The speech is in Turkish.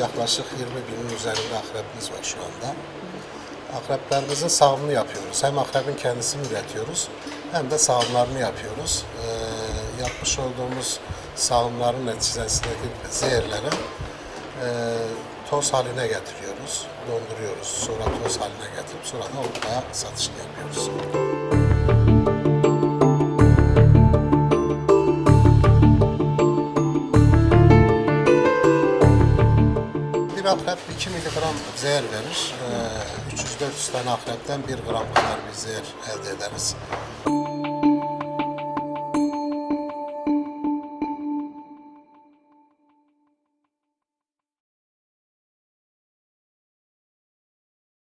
Yaklaşık 20 binin üzerinde akrepimiz var şu anda. Akreplerimizin sağımını yapıyoruz. Hem akrebin kendisini üretiyoruz hem de sağımlarını yapıyoruz. Yapmış olduğumuz sağımların neticesindeki zehirleri toz haline getiriyoruz, donduruyoruz. Sonra toz haline getirip sonra da Avrupa'ya satışını yapıyoruz. Bir akrep 2 miligram zehir verir. 300-400 tane akrepten 1 gram kadar bir zehir elde ederiz.